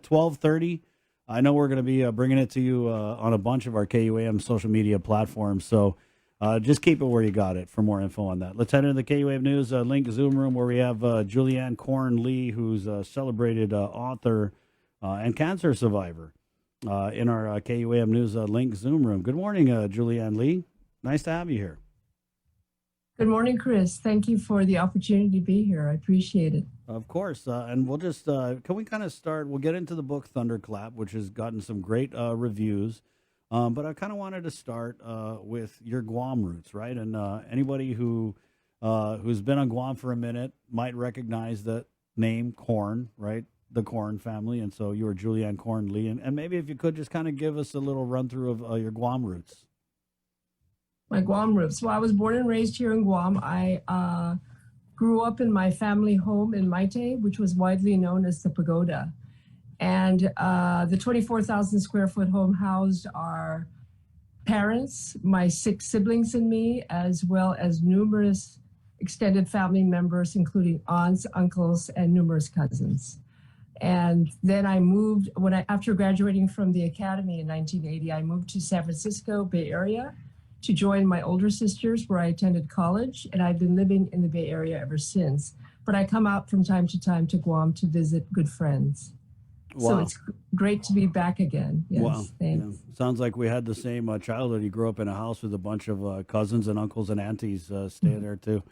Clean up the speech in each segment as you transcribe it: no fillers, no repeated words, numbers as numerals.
12:30. I know we're going to be bringing it to you on a bunch of our KUAM social media platforms. So just keep it where you got it for more info on that. Let's head into the KUAM News Link Zoom room where we have Juliane Corn Lee, who's a celebrated author and cancer survivor in our KUAM News Link Zoom room. Good morning, Juliane Lee. Nice to have you here. Good morning, Chris. Thank you for the opportunity to be here. I appreciate it. Of course. And we'll just, can we kind of start? We'll get into the book Thunderclap, which has gotten some great reviews. But I kind of wanted to start with your Guam roots, right? And anybody who's been on Guam for a minute might recognize the name Corn, right? The Corn family. And so you are Juliane Corn Lee. And maybe if you could just kind of give us a little run through of your Guam roots. My Guam roots. Well, I was born and raised here in Guam. I grew up in my family home in Maite, which was widely known as the Pagoda. And the 24,000 square foot home housed our parents, my 6 siblings and me, as well as numerous extended family members, including aunts, uncles, and numerous cousins. And then I moved, after graduating from the academy in 1980, I moved to San Francisco Bay Area to join my older sisters where I attended college, and I've been living in the Bay Area ever since. But I come out from time to Guam to visit good friends. Wow. So it's great to be back again. Yes, wow. Thanks. Yeah. Sounds like we had the same childhood. You grew up in a house with a bunch of cousins and uncles and aunties staying there too.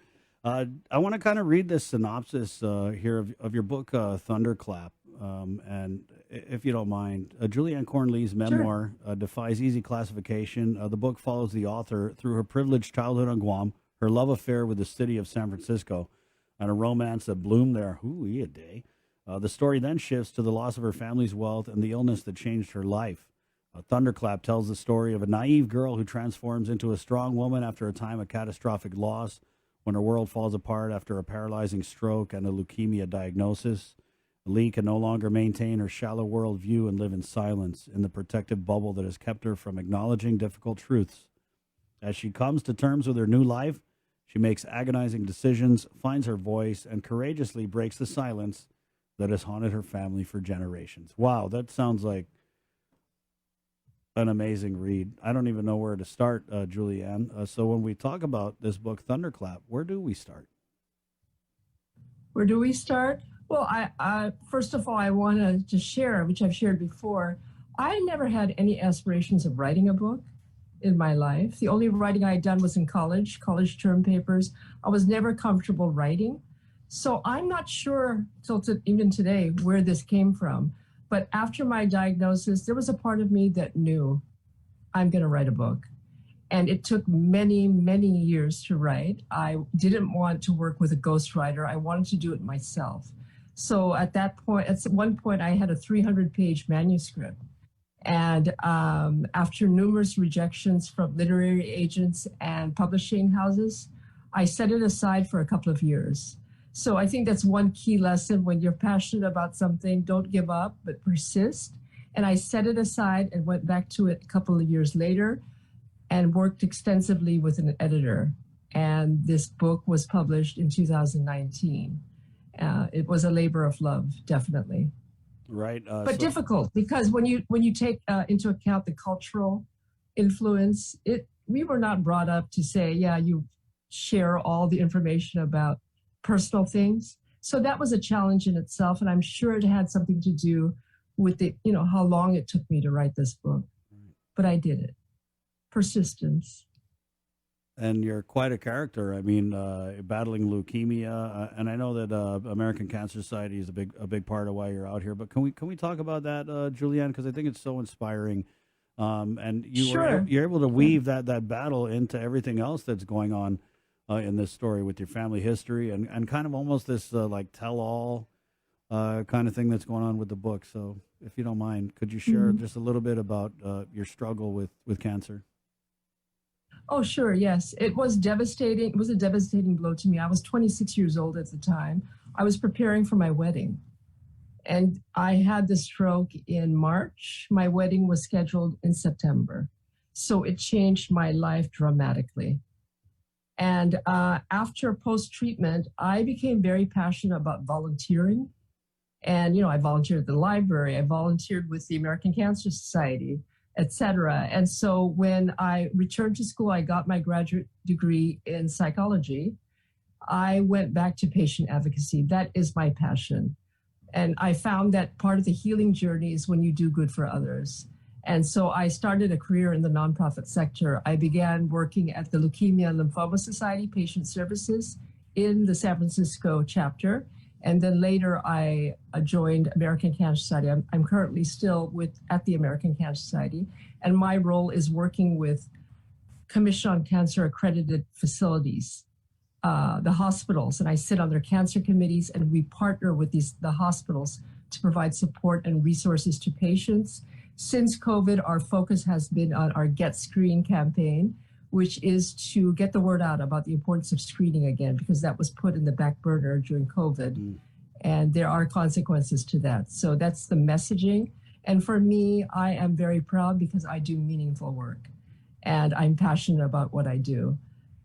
I want to kind of read this synopsis here of your book, Thunderclap. And if you don't mind, Juliane Corn Lee's memoir defies easy classification. The book follows the author through her privileged childhood on Guam, her love affair with the city of San Francisco, and a romance that bloomed there. A day. The story then shifts to the loss of her family's wealth and the illness that changed her life. Thunderclap tells the story of a naive girl who transforms into a strong woman after a time of catastrophic loss, when her world falls apart after a paralyzing stroke and a leukemia diagnosis. Lee can no longer maintain her shallow worldview and live in silence in the protective bubble that has kept her from acknowledging difficult truths. As she comes to terms with her new life, she makes agonizing decisions, finds her voice, and courageously breaks the silence that has haunted her family for generations. Wow, that sounds like an amazing read. I don't even know where to start, Juliane. So when we talk about this book, Thunderclap, where do we start? Where do we start? Well, I first of all, I want to share, which I've shared before, I never had any aspirations of writing a book in my life. The only writing I had done was in college term papers. I was never comfortable writing. So I'm not sure till even today where this came from. But after my diagnosis, there was a part of me that knew I'm going to write a book. And it took many, many years to write. I didn't want to work with a ghostwriter. I wanted to do it myself. So at one point, I had a 300-page manuscript. And after numerous rejections from literary agents and publishing houses, I set it aside for a couple of years. So I think that's one key lesson. When you're passionate about something, don't give up, but persist. And I set it aside and went back to it a couple of years later and worked extensively with an editor. And this book was published in 2019. It was a labor of love, definitely. Right. But difficult, because when you take into account the cultural influence, we were not brought up to say, yeah, you share all the information about personal things. So that was a challenge in itself. And I'm sure it had something to do with how long it took me to write this book. But I did it. Persistence. And you're quite a character. I mean, battling leukemia, and I know that American Cancer Society is a big part of why you're out here. But can we talk about that, Juliane? Because I think it's so inspiring. And you're able to weave that battle into everything else that's going on in this story with your family history and kind of almost this like tell-all kind of thing that's going on with the book. So, if you don't mind, could you share just a little bit about your struggle with cancer? Oh, sure. Yes. It was devastating. It was a devastating blow to me. I was 26 years old at the time. I was preparing for my wedding. And I had the stroke in March. My wedding was scheduled in September. So it changed my life dramatically. And after post-treatment, I became very passionate about volunteering And, I volunteered at the library, I volunteered with the American Cancer Society, et cetera. And so when I returned to school, I got my graduate degree in psychology. I went back to patient advocacy. That is my passion. And I found that part of the healing journey is when you do good for others. And so I started a career in the nonprofit sector. I began working at the Leukemia and Lymphoma Society Patient Services in the San Francisco chapter. And then later I joined American Cancer Society. I'm currently still at the American Cancer Society. And my role is working with Commission on Cancer accredited facilities, the hospitals, and I sit on their cancer committees, and we partner with the hospitals to provide support and resources to patients. Since COVID, our focus has been on our Get Screened campaign, which is to get the word out about the importance of screening again, because that was put in the back burner during COVID. And there are consequences to that. So that's the messaging. And for me, I am very proud because I do meaningful work and I'm passionate about what I do.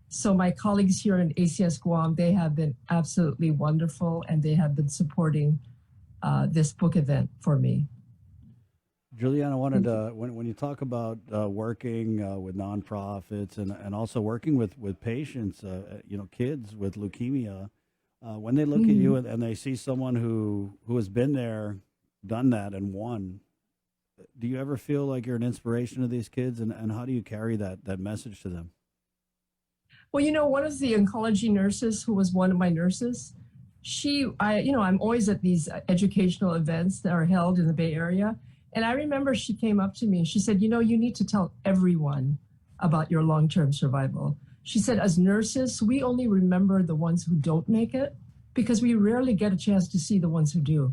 So my colleagues here in ACS Guam, they have been absolutely wonderful, and they have been supporting this book event for me. Juliane, I wanted to, when you talk about working with nonprofits and also working with patients, kids with leukemia, when they look at you and they see someone who has been there, done that, and won, do you ever feel like you're an inspiration to these kids, and how do you carry that message to them? Well, one of the oncology nurses who was one of my nurses, I'm always at these educational events that are held in the Bay Area. And I remember she came up to me and she said, you need to tell everyone about your long-term survival. She said, as nurses, we only remember the ones who don't make it because we rarely get a chance to see the ones who do.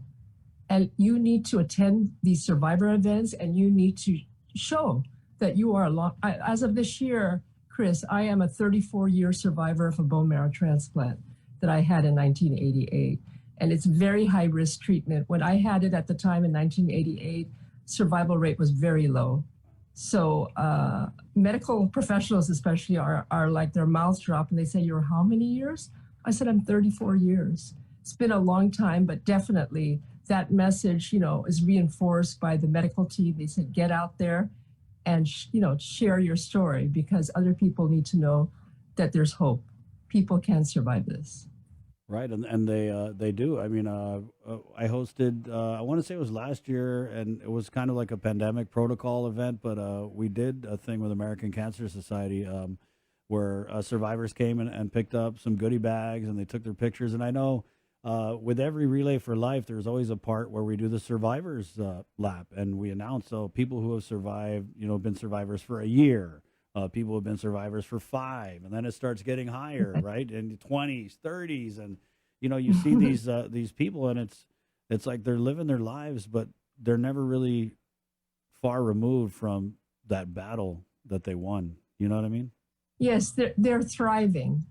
And you need to attend these survivor events, and you need to show that you are as of this year, Chris, I am a 34-year survivor of a bone marrow transplant that I had in 1988. And it's very high-risk treatment. When I had it at the time in 1988, survival rate was very low. So medical professionals especially are like their mouths drop and they say, you're how many years? I said, I'm 34 years. It's been a long time, but definitely that message, is reinforced by the medical team. They said, get out there and, share your story, because other people need to know that there's hope. People can survive this. Right, and they do. I mean, I hosted, I want to say it was last year, and it was kind of like a pandemic protocol event, but we did a thing with American Cancer Society where survivors came and picked up some goodie bags, and they took their pictures. And I know with every Relay for Life, there's always a part where we do the survivors lap, and we announce people who have survived, been survivors for a year. People who have been survivors for 5, and then it starts getting higher, right? In the 20s, 30s, and you see these people, and it's like they're living their lives, but they're never really far removed from that battle that they won. You know what I mean? Yes, they're thriving,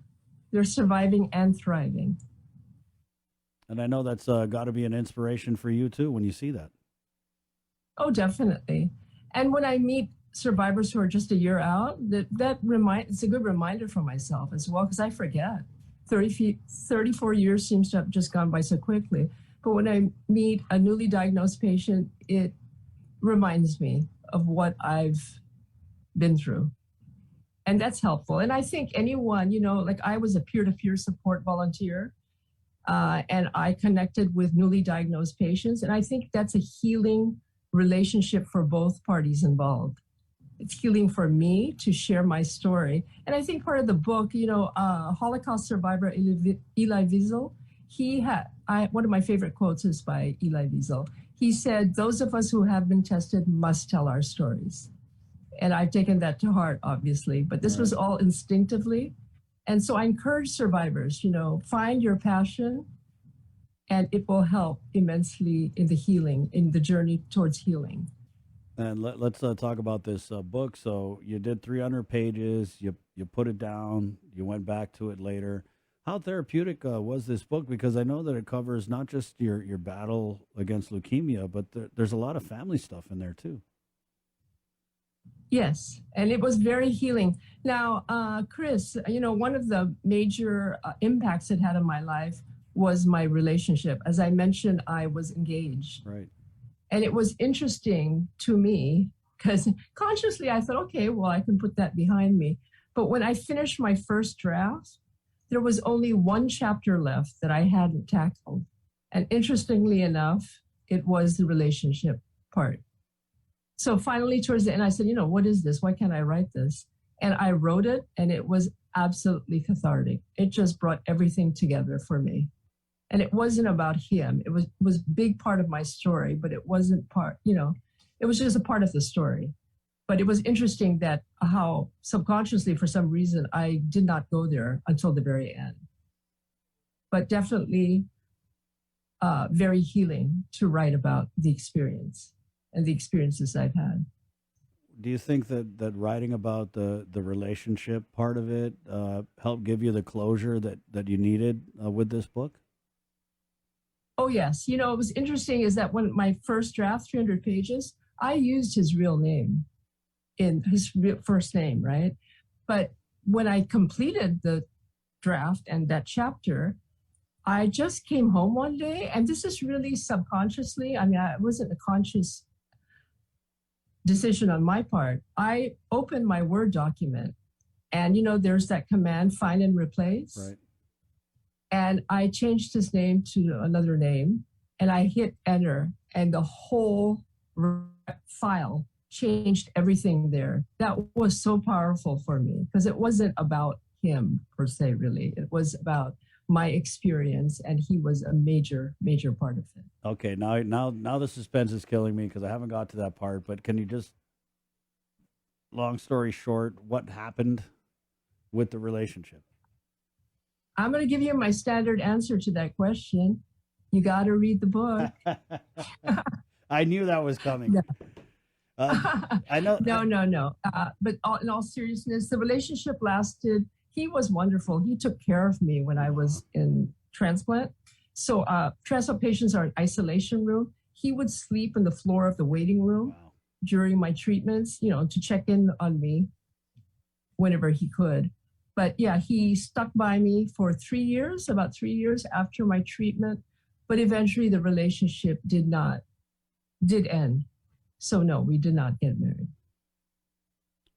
they're surviving and thriving. And I know that's got to be an inspiration for you too when you see that. Oh, definitely. And when I meet survivors who are just a year out, it's a good reminder for myself as well, because I forget. 34 years seems to have just gone by so quickly. But when I meet a newly diagnosed patient, it reminds me of what I've been through. And that's helpful. And I think anyone, like I was a peer-to-peer support volunteer, and I connected with newly diagnosed patients. And I think that's a healing relationship for both parties involved. It's healing for me to share my story. And I think part of the book, Holocaust survivor Elie Wiesel, one of my favorite quotes is by Elie Wiesel. He said, those of us who have been tested must tell our stories. And I've taken that to heart, obviously, but this was all instinctively. And so I encourage survivors, find your passion, and it will help immensely in the healing, in the journey towards healing. And let's talk about this book. So you did 300 pages, you put it down, you went back to it later. How therapeutic was this book? Because I know that it covers not just your battle against leukemia, but there's a lot of family stuff in there too. Yes, and it was very healing. Now, Chris, one of the major impacts it had on my life was my relationship. As I mentioned, I was engaged. Right. And it was interesting to me because consciously I thought, okay, well, I can put that behind me. But when I finished my first draft, there was only one chapter left that I hadn't tackled. And interestingly enough, it was the relationship part. So finally, towards the end, I said, what is this? Why can't I write this? And I wrote it, and it was absolutely cathartic. It just brought everything together for me. And it wasn't about him. It was a big part of my story, but it wasn't it was just a part of the story. But it was interesting that how subconsciously, for some reason, I did not go there until the very end. But definitely very healing to write about the experience and the experiences I've had. Do you think that writing about the relationship part of it helped give you the closure that you needed with this book? Oh, yes. It was interesting is that when my first draft, 300 pages, I used his real name in his first name, right? But when I completed the draft and that chapter, I just came home one day, and this is really subconsciously. I mean, it wasn't a conscious decision on my part. I opened my Word document, and there's that command, find and replace. Right. And I changed his name to another name, and I hit enter, and the whole file changed everything there. That was so powerful for me because it wasn't about him per se, really. It was about my experience, and he was a major, major part of it. Okay, now the suspense is killing me because I haven't got to that part. But can you just, long story short, what happened with the relationship? I'm going to give you my standard answer to that question. You got to read the book. I knew that was coming. Yeah. I know. No. But in all seriousness, the relationship lasted. He was wonderful. He took care of me when I was in transplant. So transplant patients are in isolation room. He would sleep on the floor of the waiting room during my treatments, to check in on me whenever he could. But yeah, he stuck by me for about 3 years after my treatment. But eventually the relationship did end. So no, we did not get married.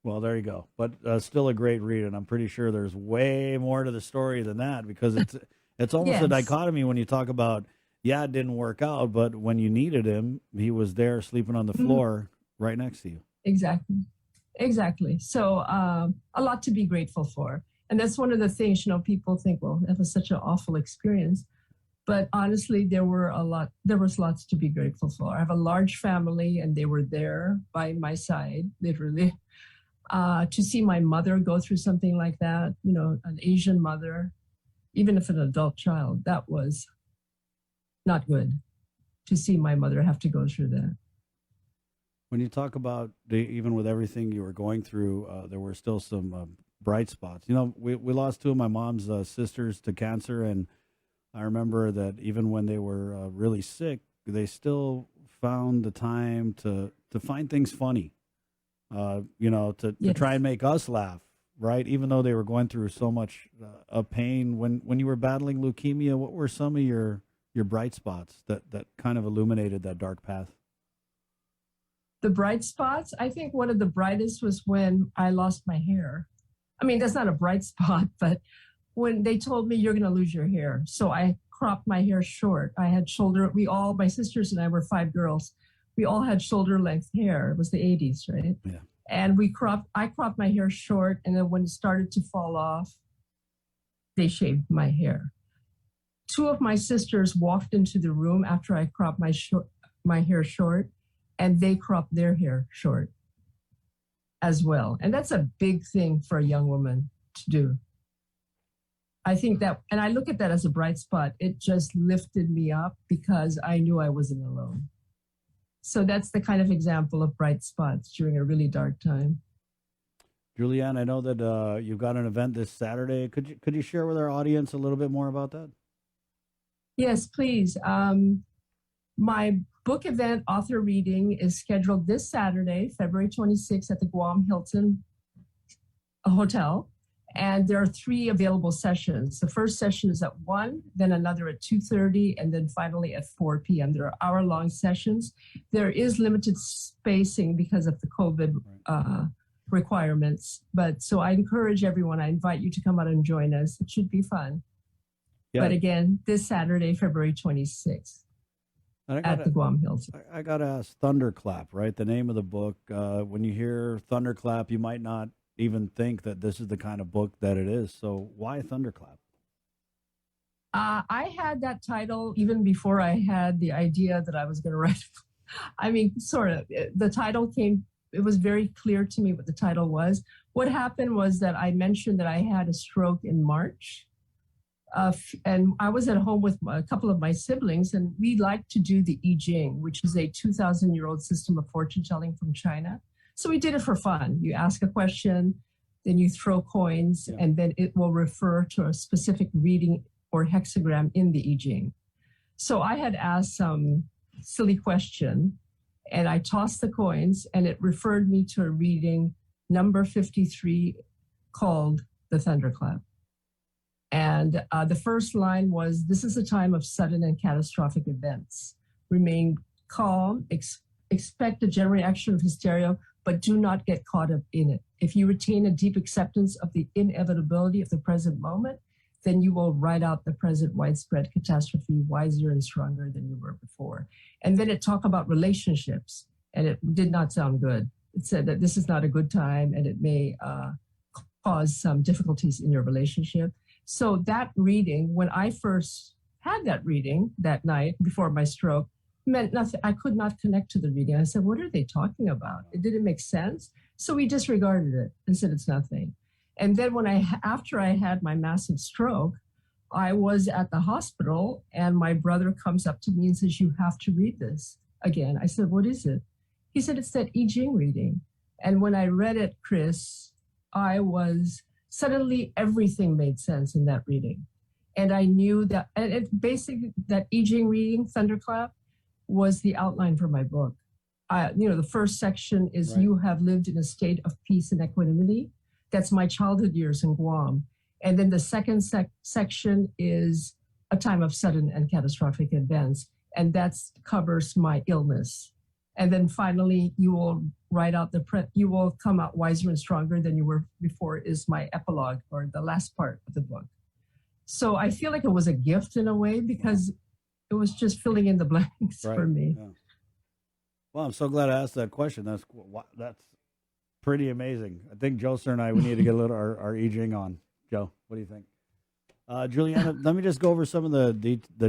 Well, there you go. But still a great read, and I'm pretty sure there's way more to the story than that because it's almost a dichotomy when you talk about, it didn't work out, but when you needed him, he was there sleeping on the floor right next to you. Exactly. So a lot to be grateful for. And that's one of the things, people think, well, that was such an awful experience. But honestly, there was lots to be grateful for. I have a large family, and they were there by my side, literally. To see my mother go through something like that, an Asian mother, even if an adult child, that was not good to see my mother have to go through that. When you talk about even with everything you were going through, there were still some bright spots. We lost two of my mom's sisters to cancer, and I remember that even when they were really sick, they still found the time to find things funny. To try and make us laugh, right? Even though they were going through so much of pain. When you were battling leukemia, what were some of your bright spots that kind of illuminated that dark path? The bright spots, I think one of the brightest was when I lost my hair. I mean, that's not a bright spot, but when they told me you're going to lose your hair. So I cropped my hair short. I had my sisters and I were 5 girls. We all had shoulder length hair. It was the 80s, right? Yeah. And I cropped my hair short. And then when it started to fall off, they shaved my hair. 2 of my sisters walked into the room after I cropped my hair short, and they cropped their hair short as well. And that's a big thing for a young woman to do. I think that, and I look at that as a bright spot. It just lifted me up because I knew I wasn't alone. So that's the kind of example of bright spots during a really dark time. Juliane, I know that you've got an event this Saturday. Could you share with our audience a little bit more about that? Yes, please. My book event author reading is scheduled this Saturday, February 26th at the Guam Hilton Hotel. And there are 3 available sessions. The first session is at 1, then another at 2:30, and then finally at 4 p.m. There are hour-long sessions. There is limited spacing because of the COVID requirements. But so I encourage everyone, I invite you to come out and join us. It should be fun. Yeah. But again, this Saturday, February 26th. At the Guam Hills. I got to ask, Thunderclap, right? The name of the book. When you hear Thunderclap, you might not even think that this is the kind of book that it is. So why Thunderclap? I had that title even before I had the idea that I was going to write. I mean, sort of. The title came, it was very clear to me what the title was. What happened was that I mentioned that I had a stroke in March. And I was at home with a couple of my siblings, and we like to do the I Ching, which is a 2,000-year-old system of fortune telling from China. So we did it for fun. You ask a question, then you throw coins, and then it will refer to a specific reading or hexagram in the I Ching. So I had asked some silly question, and I tossed the coins, and it referred me to a reading number 53 called the Thunderclap. And the first line was, "This is a time of sudden and catastrophic events. Remain calm, expect a general reaction of hysteria, but do not get caught up in it. If you retain a deep acceptance of the inevitability of the present moment, then you will ride out the present widespread catastrophe wiser and stronger than you were before." And then it talked about relationships, and it did not sound good. It said that this is not a good time, and it may cause some difficulties in your relationship. So that reading, when I first had that reading that night before my stroke, meant nothing. I could not connect to the reading. I said, what are they talking about? It didn't make sense. So we disregarded it and said it's nothing. And then after I had my massive stroke, I was at the hospital, and my brother comes up to me and says, "You have to read this again." I said, "What is it?" He said, "It's that I Ching reading." And when I read it, Chris, suddenly everything made sense in that reading. And I knew that, and it basically, that I Ching reading, Thunderclap, was the outline for my book. The first section is, right. You have lived in a state of peace and equanimity. That's my childhood years in Guam. And then the second section is a time of sudden and catastrophic events. And that covers my illness. And then finally, you will you will come out wiser and stronger than you were before, is my epilogue, or the last part of the book. So I feel like it was a gift in a way, because it was just filling in the blanks for me. Yeah. Well, I'm so glad I asked that question. That's pretty amazing. I think Joe, sir, and I, we need to get a little our I Ching on. Joe, what do you think? Juliana, let me just go over some of the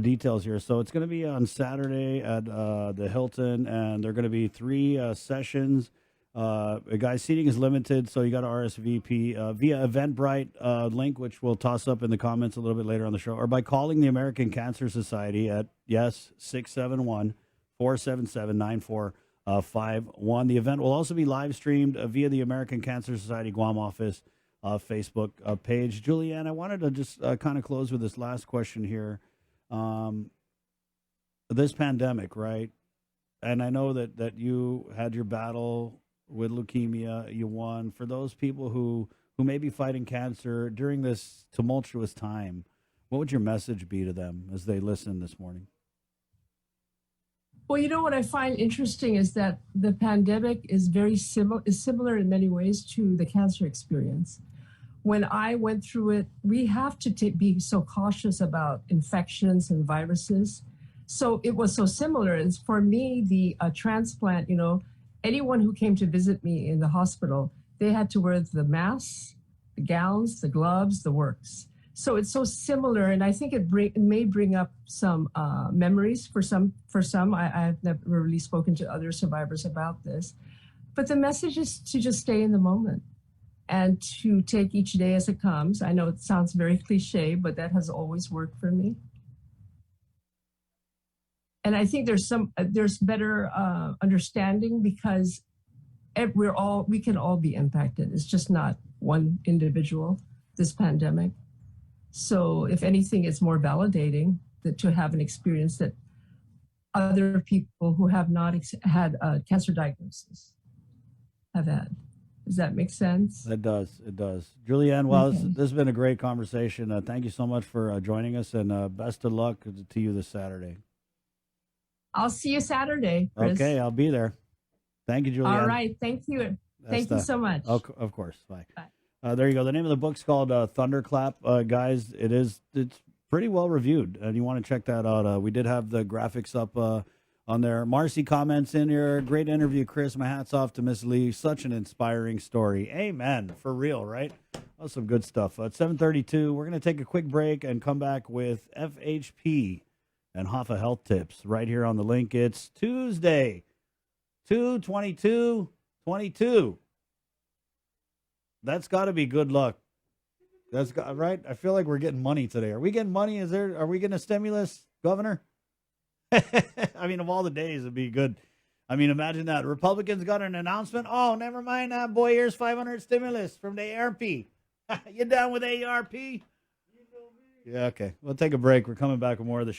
details here. So it's going to be on Saturday at the Hilton, and there are going to be 3 sessions. Guys, seating is limited, so you got to RSVP via Eventbrite link, which we'll toss up in the comments a little bit later on the show, or by calling the American Cancer Society at 671-477-9451. The event will also be live streamed via the American Cancer Society Guam office Facebook page. Juliane, I wanted to just kind of close with this last question here. This pandemic, right? And I know that you had your battle with leukemia. You won. For those people who may be fighting cancer during this tumultuous time, what would your message be to them as they listen this morning? Well, what I find interesting is that the pandemic is similar in many ways to the cancer experience. When I went through it, we have to be so cautious about infections and viruses. So it was so similar. And for me, the transplant, anyone who came to visit me in the hospital, they had to wear the masks, the gowns, the gloves, the works. So it's so similar, and I think it may bring up some memories for some. I've never really spoken to other survivors about this, but the message is to just stay in the moment and to take each day as it comes. I know it sounds very cliche, but that has always worked for me. And I think there's better understanding, because we can all be impacted. It's just not one individual, this pandemic. So if anything, it's more validating to have an experience that other people who have not had a cancer diagnosis have had. Does that make sense? It does. It does. Juliane, well, Okay. this has been a great conversation. Thank you so much for joining us, and best of luck to you this Saturday. I'll see you Saturday, Chris. Okay, I'll be there. Thank you, All Juliane. right. Thank you. That's Thank you the, so much. of course. Bye. Bye. There you go. The name of the book's called Thunderclap, guys. It's pretty well reviewed, and you want to check that out. We did have the graphics up on there. Marcy comments in here. Great interview, Chris. My hat's off to Miss Lee. Such an inspiring story. Amen. For real, right? That's some good stuff. At 7:32, we're going to take a quick break and come back with FHP and Hoffa Health Tips right here on the link. It's Tuesday, 2/22/22. That's got to be good luck. That's got, right. I feel like we're getting money today. Are we getting money? Are we getting a stimulus, Governor? I mean, of all the days, it'd be good. I mean, imagine that. Republicans got an announcement. Oh, never mind that, boy. Here's 500 stimulus from the ARP. You down with ARP? Yeah, okay. We'll take a break. We're coming back with more of the show.